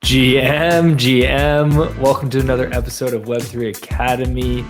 GM, welcome to another episode of Web3 Academy,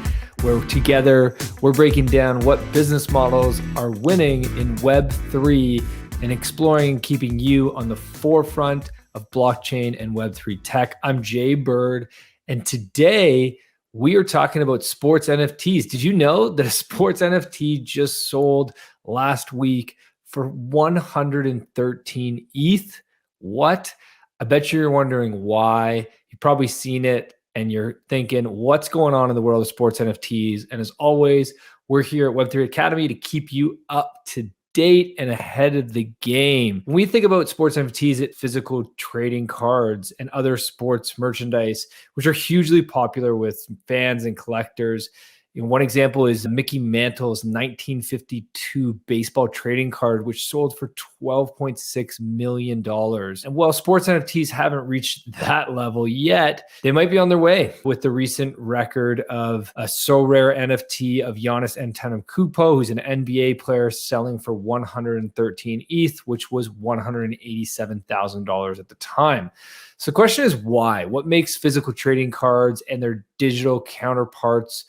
where together we're breaking down what business models are winning in Web3 and exploring and keeping you on the forefront of blockchain and Web3 tech. I'm Jay Bird, and today we are talking about sports NFTs. Did you know that a sports NFT just sold last week for 113 ETH? What? I bet you're wondering why. You've probably seen it and you're thinking, what's going on in the world of sports NFTs? And as always, we're here at Web3 Academy to keep you up to date and ahead of the game. When we think about sports NFTs, it's physical trading cards and other sports merchandise, which are hugely popular with fans and collectors. One example is Mickey Mantle's 1952 baseball trading card, which sold for $12.6 million. And while sports NFTs haven't reached that level yet, they might be on their way with the recent record of a so rare NFT of Giannis Antetokounmpo, who's an NBA player, selling for 113 ETH, which was $187,000 at the time. So the question is why? What makes physical trading cards and their digital counterparts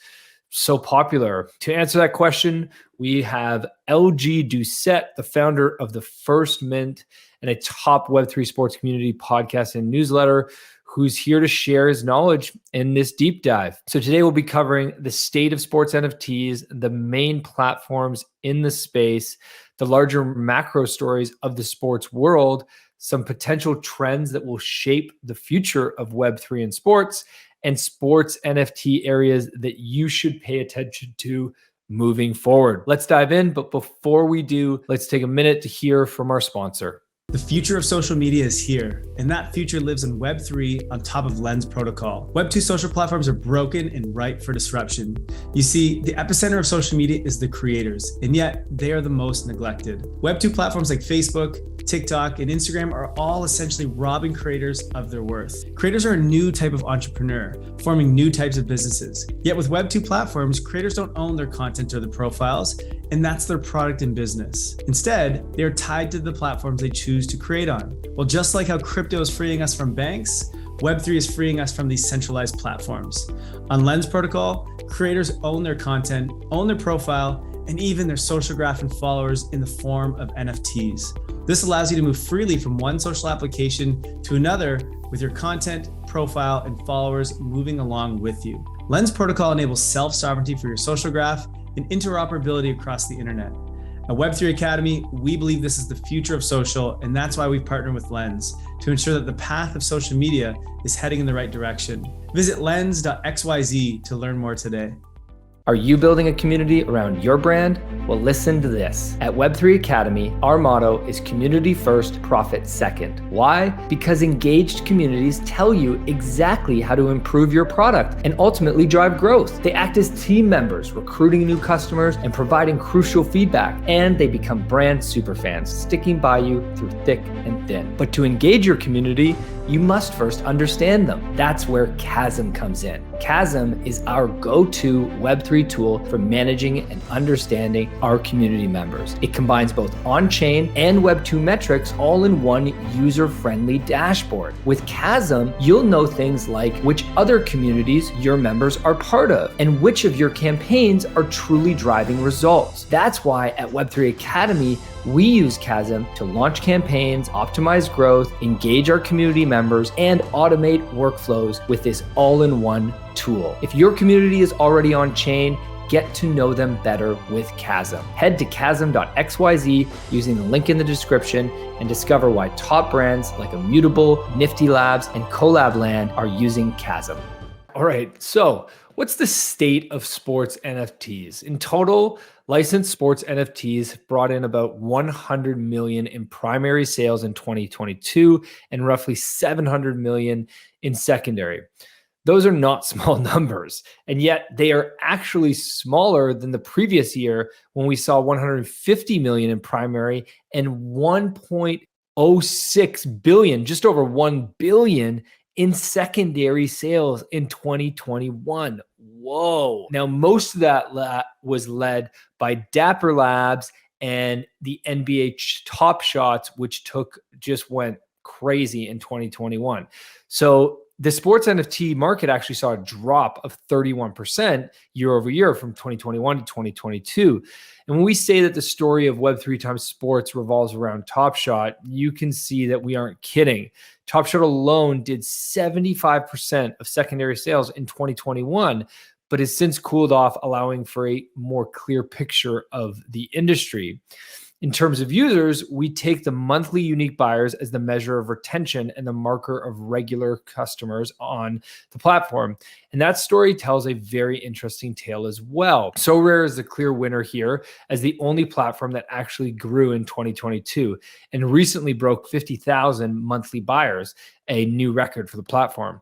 so popular? To answer that question, we have LG Doucet, the founder of the First Mint and a top Web3 sports community podcast and newsletter, who's here to share his knowledge in this deep dive. So today we'll be covering the state of sports NFTs, the main platforms in the space, the larger macro stories of the sports world, some potential trends that will shape the future of Web3 and sports, and sports NFT areas that you should pay attention to moving forward. Let's dive in, but before we do, let's take a minute to hear from our sponsor. The future of social media is here, and that future lives in Web3 on top of Lens protocol. Web2 social platforms are broken and ripe for disruption. You see, the epicenter of social media is the creators, and yet they are the most neglected. Web2 platforms like Facebook, TikTok, and Instagram are all essentially robbing creators of their worth. Creators are a new type of entrepreneur, forming new types of businesses. Yet with Web2 platforms, creators don't own their content or their profiles, and that's their product and business. Instead, they are tied to the platforms they choose to create on. Well, just like how crypto is freeing us from banks, Web3 is freeing us from these centralized platforms. On Lens protocol, creators own their content, own their profile, and even their social graph and followers in the form of NFTs. This allows you to move freely from one social application to another with your content, profile, and followers moving along with you. Lens protocol enables self-sovereignty for your social graph and interoperability across the internet. At Web3 Academy, we believe this is the future of social, and that's why we've partnered with Lens to ensure that the path of social media is heading in the right direction. Visit lens.xyz to learn more today. Are you building a community around your brand? Well, listen to this. At Web3 Academy, our motto is community first, profit second. Why? Because engaged communities tell you exactly how to improve your product and ultimately drive growth. They act as team members, recruiting new customers and providing crucial feedback. And they become brand superfans, sticking by you through thick and thin. But to engage your community, you must first understand them. That's where Chasm comes in. Chasm is our go-to Web3 tool for managing and understanding our community members. It combines both on-chain and Web2 metrics all in one user-friendly dashboard. With Chasm, you'll know things like which other communities your members are part of and which of your campaigns are truly driving results. That's why at Web3 Academy, we use Chasm to launch campaigns, optimize growth, engage our community members, and automate workflows with this all-in-one tool. If your community is already on chain, get to know them better with Chasm. Head to chasm.xyz using the link in the description and discover why top brands like Immutable, Nifty Labs, and Collabland are using Chasm. All right, so what's the state of sports NFTs? In total, licensed sports NFTs brought in about 100 million in primary sales in 2022 and roughly 700 million in secondary. Those are not small numbers, and yet they are actually smaller than the previous year when we saw 150 million in primary and 1.06 billion, just over 1 billion in secondary sales in 2021. Whoa. Now, most of that was led by Dapper Labs and the NBA Top Shots, which went crazy in 2021. So the sports NFT market actually saw a drop of 31% year over year from 2021 to 2022. And when we say that the story of Web3 times sports revolves around Top Shot, you can see that we aren't kidding. Top Shot alone did 75% of secondary sales in 2021, but has since cooled off, allowing for a more clear picture of the industry. In terms of users, we take the monthly unique buyers as the measure of retention and the marker of regular customers on the platform. And that story tells a very interesting tale as well. SoRare is the clear winner here as the only platform that actually grew in 2022 and recently broke 50,000 monthly buyers, a new record for the platform.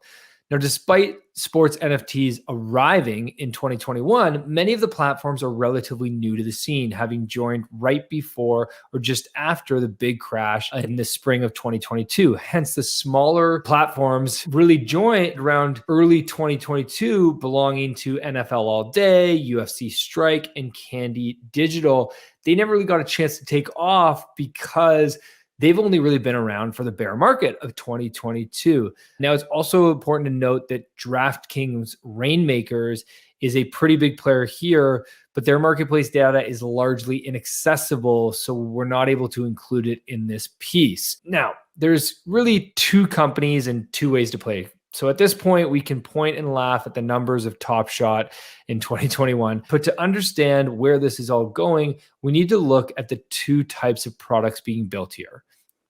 Now, despite sports NFTs arriving in 2021, many of the platforms are relatively new to the scene, having joined right before or just after the big crash in the spring of 2022. Hence, the smaller platforms really joined around early 2022, belonging to NFL All Day, UFC Strike, and Candy Digital. They never really got a chance to take off because they've only really been around for the bear market of 2022. Now, it's also important to note that DraftKings Rainmakers is a pretty big player here, but their marketplace data is largely inaccessible, so we're not able to include it in this piece. Now, there's really two companies and two ways to play. So at this point, we can point and laugh at the numbers of Top Shot in 2021. But to understand where this is all going, we need to look at the two types of products being built here.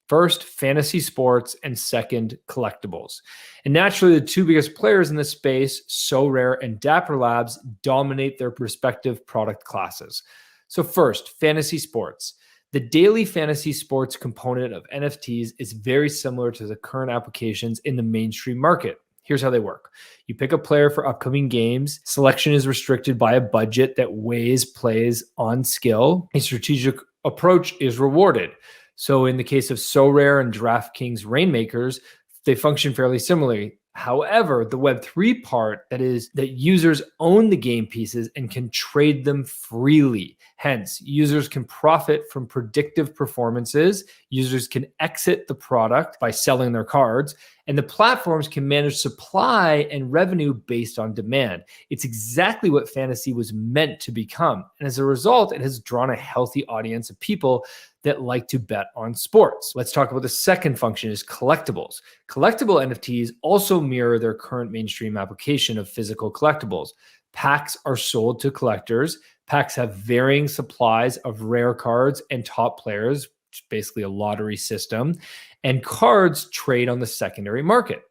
First, fantasy sports, and second, collectibles. And naturally, the two biggest players in this space, SoRare and Dapper Labs, dominate their respective product classes. So first, fantasy sports. The daily fantasy sports component of NFTs is very similar to the current applications in the mainstream market. Here's how they work. You pick a player for upcoming games. Selection is restricted by a budget that weighs plays on skill. A strategic approach is rewarded. So in the case of SoRare and DraftKings Rainmakers, they function fairly similarly. However, the Web3 part, that is that users own the game pieces and can trade them freely. Hence, users can profit from predictive performances. Users can exit the product by selling their cards, and the platforms can manage supply and revenue based on demand. It's exactly what fantasy was meant to become. And as a result, it has drawn a healthy audience of people that like to bet on sports. Let's talk about the second function is collectibles. Collectible NFTs also mirror their current mainstream application of physical collectibles. Packs are sold to collectors. Packs have varying supplies of rare cards and top players, which is basically a lottery system, and cards trade on the secondary market.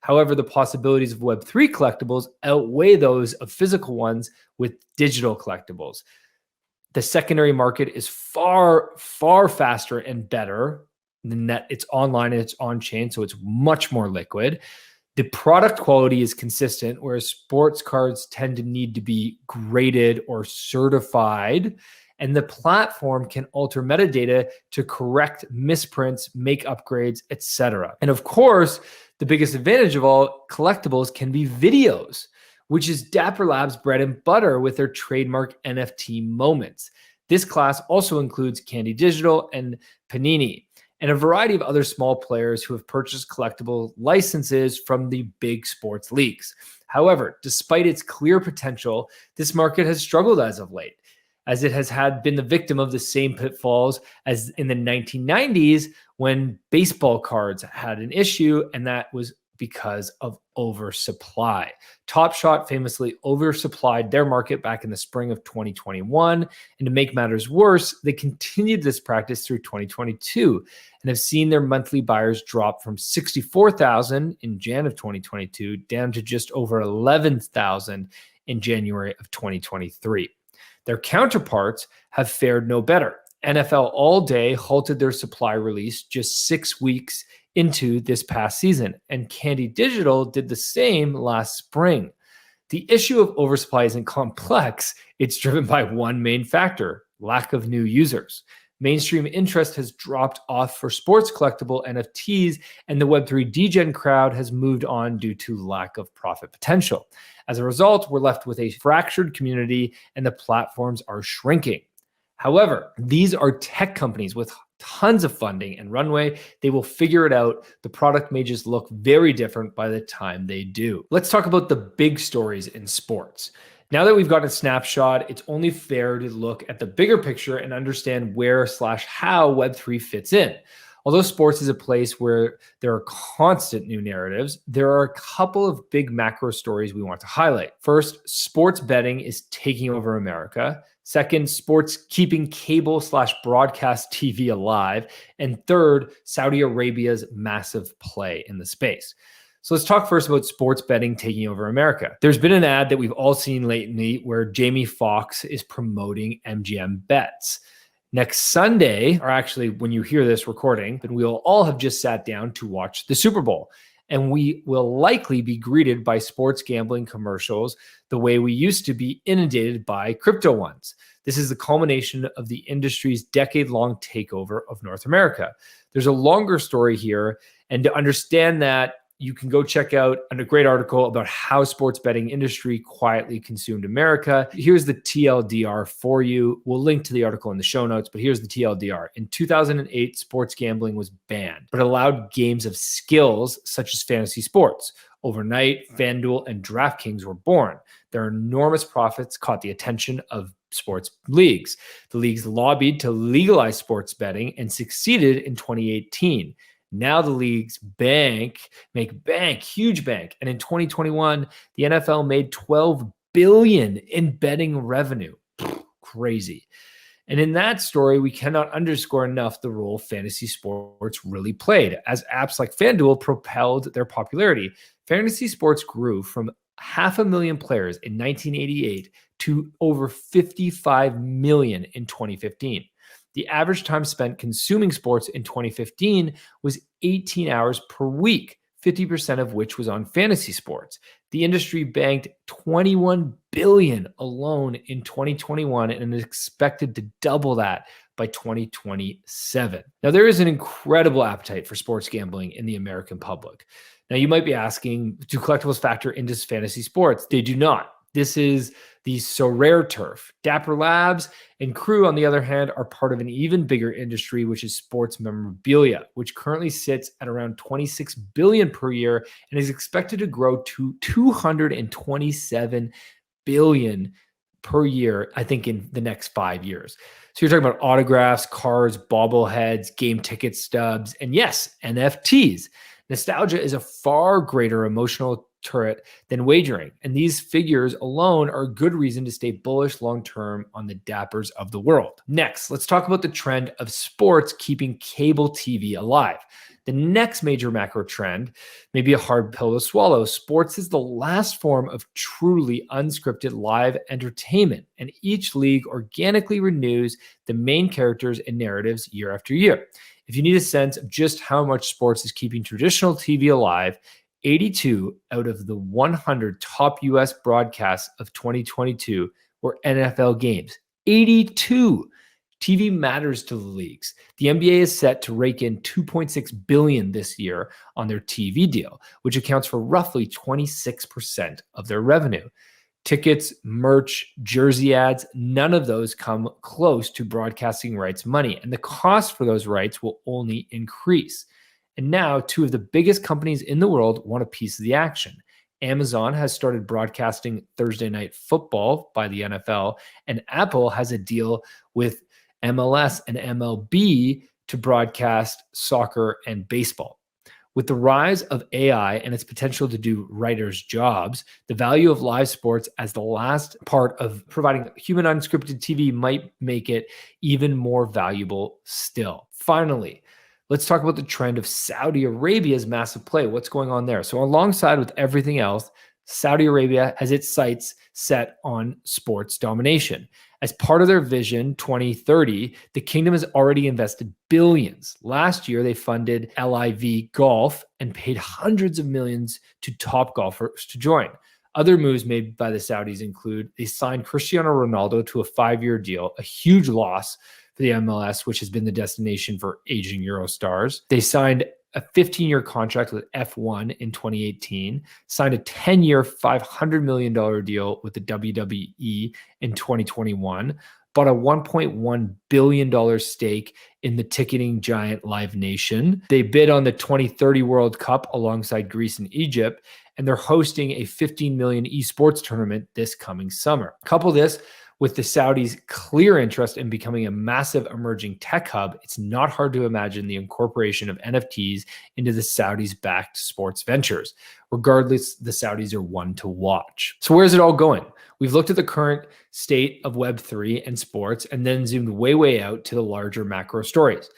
However, the possibilities of Web3 collectibles outweigh those of physical ones with digital collectibles. The secondary market is far, far faster and better than that. It's online and it's on chain, so it's much more liquid. The product quality is consistent, whereas sports cards tend to need to be graded or certified. And the platform can alter metadata to correct misprints, make upgrades, etc. And of course, the biggest advantage of all collectibles can be videos, which is Dapper Labs' bread and butter with their trademark NFT moments. This class also includes Candy Digital and Panini, and a variety of other small players who have purchased collectible licenses from the big sports leagues. However, despite its clear potential, this market has struggled as of late, as it has been the victim of the same pitfalls as in the 1990s when baseball cards had an issue, and that was because of oversupply. Top Shot famously oversupplied their market back in the spring of 2021. And to make matters worse, they continued this practice through 2022 and have seen their monthly buyers drop from 64,000 in Jan of 2022 down to just over 11,000 in January of 2023. Their counterparts have fared no better. NFL All Day halted their supply release just 6 weeks into this past season, and Candy Digital did the same last spring. The issue of oversupply isn't complex. It's driven by one main factor: lack of new users. Mainstream interest has dropped off for sports collectible NFTs, and the Web3 degen crowd has moved on due to lack of profit potential. As a result, we're left with a fractured community, and the platforms are shrinking. However, these are tech companies with tons of funding and runway. They will figure it out. The product may just look very different by the time they do. Let's talk about the big stories in sports. Now that we've got a snapshot, it's only fair to look at the bigger picture and understand where/how Web3 fits in. Although sports is a place where there are constant new narratives, there are a couple of big macro stories we want to highlight. First, sports betting is taking over America. Second, sports keeping cable/broadcast TV alive. And third, Saudi Arabia's massive play in the space. So let's talk first about sports betting taking over America. There's been an ad that we've all seen lately where Jamie Foxx is promoting MGM bets. Next Sunday, or actually when you hear this recording, then we'll all have just sat down to watch the Super Bowl. And we will likely be greeted by sports gambling commercials the way we used to be inundated by crypto ones. This is the culmination of the industry's decade-long takeover of North America. There's a longer story here, and to understand that, you can go check out a great article about how sports betting industry quietly consumed America. Here's the TLDR for you. We'll link to the article in the show notes, but here's the TLDR. In 2008, sports gambling was banned, but allowed games of skills such as fantasy sports. Overnight, FanDuel and DraftKings were born. Their enormous profits caught the attention of sports leagues. The leagues lobbied to legalize sports betting and succeeded in 2018. Now the leagues make huge bank. And in 2021, the NFL made $12 billion in betting revenue. Crazy. And in that story, we cannot underscore enough the role fantasy sports really played, as apps like FanDuel propelled their popularity. Fantasy sports grew from 500,000 players in 1988 to over 55 million in 2015. The average time spent consuming sports in 2015 was 18 hours per week, 50% of which was on fantasy sports. The industry banked $21 billion alone in 2021 and is expected to double that by 2027. Now, there is an incredible appetite for sports gambling in the American public. Now, you might be asking, do collectibles factor into fantasy sports? They do not. This is the Sorare turf. Dapper Labs and Crew, on the other hand, are part of an even bigger industry, which is sports memorabilia, which currently sits at around $26 billion per year and is expected to grow to $227 billion per year, I think, in the next 5 years. So you're talking about autographs, cards, bobbleheads, game ticket stubs, and yes, NFTs. Nostalgia is a far greater emotional turret than wagering. And these figures alone are a good reason to stay bullish long-term on the dappers of the world. Next, let's talk about the trend of sports keeping cable TV alive. The next major macro trend may be a hard pill to swallow. Sports is the last form of truly unscripted live entertainment, and each league organically renews the main characters and narratives year after year. If you need a sense of just how much sports is keeping traditional TV alive, 82 out of the 100 top US broadcasts of 2022 were NFL games. 82! TV matters to the leagues. The NBA is set to rake in $2.6 billion this year on their TV deal, which accounts for roughly 26% of their revenue. Tickets, merch, jersey ads, none of those come close to broadcasting rights money, and the cost for those rights will only increase. And now, two of the biggest companies in the world want a piece of the action. Amazon has started broadcasting Thursday Night Football by the NFL, and Apple has a deal with MLS and MLB to broadcast soccer and baseball. With the rise of AI and its potential to do writers' jobs, the value of live sports as the last part of providing human unscripted TV might make it even more valuable still. Finally, let's talk about the trend of Saudi Arabia's massive play. What's going on there? So alongside with everything else, Saudi Arabia has its sights set on sports domination. As part of their Vision 2030, the kingdom has already invested billions. Last year, they funded LIV Golf and paid hundreds of millions to top golfers to join. Other moves made by the Saudis include they signed Cristiano Ronaldo to a 5-year deal, a huge loss for the MLS, which has been the destination for aging Euro stars. They signed a 15-year contract with F1 in 2018, signed a 10-year, $500 million deal with the WWE in 2021, bought a $1.1 billion stake in the ticketing giant Live Nation. They bid on the 2030 World Cup alongside Greece and Egypt, and they're hosting a 15 million esports tournament this coming summer. Couple this with the Saudis' clear interest in becoming a massive emerging tech hub, it's not hard to imagine the incorporation of NFTs into the Saudis-backed sports ventures. Regardless, the Saudis are one to watch. So where's it all going? We've looked at the current state of Web3 and sports and then zoomed way out to the larger macro stories.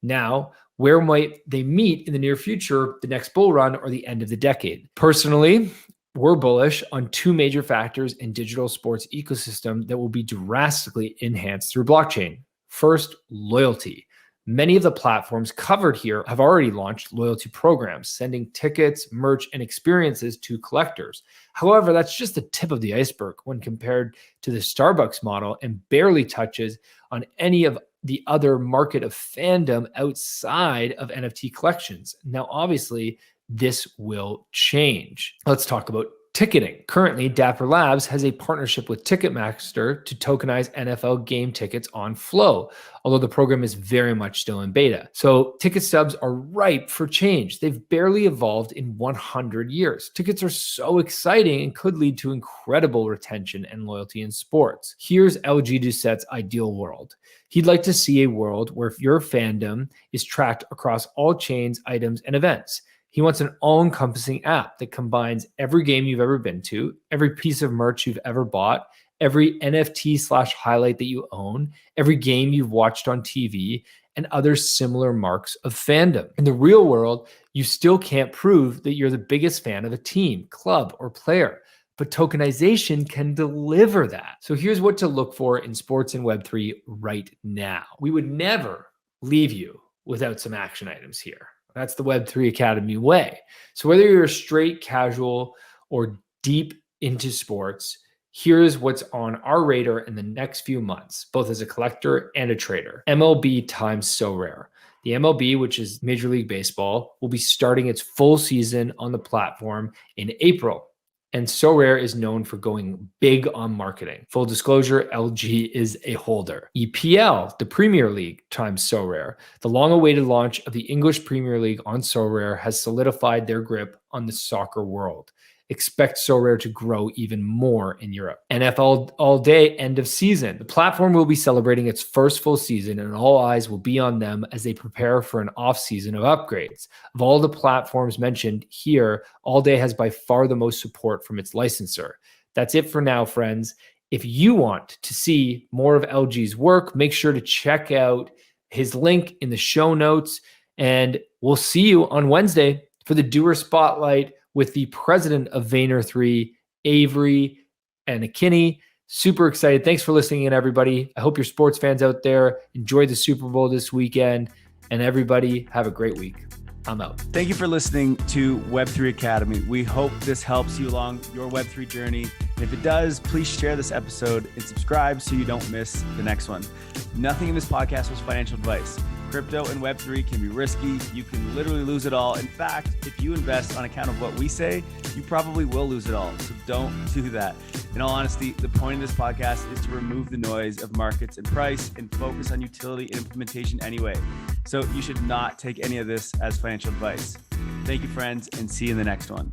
Now, where might they meet in the near future, the next bull run, or the end of the decade? Personally, we're bullish on two major factors in digital sports ecosystem that will be drastically enhanced through blockchain. First, loyalty. Many of the platforms covered here have already launched loyalty programs, sending tickets, merch, and experiences to collectors. However, that's just the tip of the iceberg when compared to the Starbucks model and barely touches on any of the other market of fandom outside of NFT collections. Now, obviously, this will change. Let's talk about ticketing. Currently, Dapper Labs has a partnership with Ticketmaster to tokenize NFL game tickets on Flow, although the program is very much still in beta. So ticket stubs are ripe for change. They've barely evolved in 100 years. Tickets are so exciting and could lead to incredible retention and loyalty in sports. Here's LG Doucet's ideal world. He'd like to see a world where your fandom is tracked across all chains, items, and events. He wants an all-encompassing app that combines every game you've ever been to, every piece of merch you've ever bought, every NFT/highlight that you own, every game you've watched on TV, and other similar marks of fandom. In the real world, you still can't prove that you're the biggest fan of a team, club, or player, but tokenization can deliver that. So here's what to look for in sports and Web3 right now. We would never leave you without some action items here. That's the Web3 Academy way. So whether you're straight casual or deep into sports, here's what's on our radar in the next few months, both as a collector and a trader. MLB times So Rare. The MLB, which is Major League Baseball, will be starting its full season on the platform in April. And So Rare is known for going big on marketing. Full disclosure, LG is a holder. EPL, the Premier League times So Rare. The long-awaited launch of the English Premier League on So Rare has solidified their grip on the soccer world. Expect So Rare to grow even more in Europe. NFL All Day end of season. The platform will be celebrating its first full season and all eyes will be on them as they prepare for an off season of upgrades. Of all the platforms mentioned here, All Day has by far the most support from its licensor. That's it for now, friends. If you want to see more of LG's work, make sure to check out his link in the show notes. And we'll see you on Wednesday for the Doer Spotlight with the president of Vayner3, Avery Anakinney. Super excited. Thanks for listening in, everybody. I hope your sports fans out there enjoy the Super Bowl this weekend. And everybody, have a great week. I'm out. Thank you for listening to Web3 Academy. We hope this helps you along your Web3 journey. And if it does, please share this episode and subscribe so you don't miss the next one. Nothing in this podcast was financial advice. Crypto and Web3 can be risky. You can literally lose it all. In fact, if you invest on account of what we say, you probably will lose it all. So don't do that. In all honesty, the point of this podcast is to remove the noise of markets and price and focus on utility and implementation anyway. So you should not take any of this as financial advice. Thank you, friends, and see you in the next one.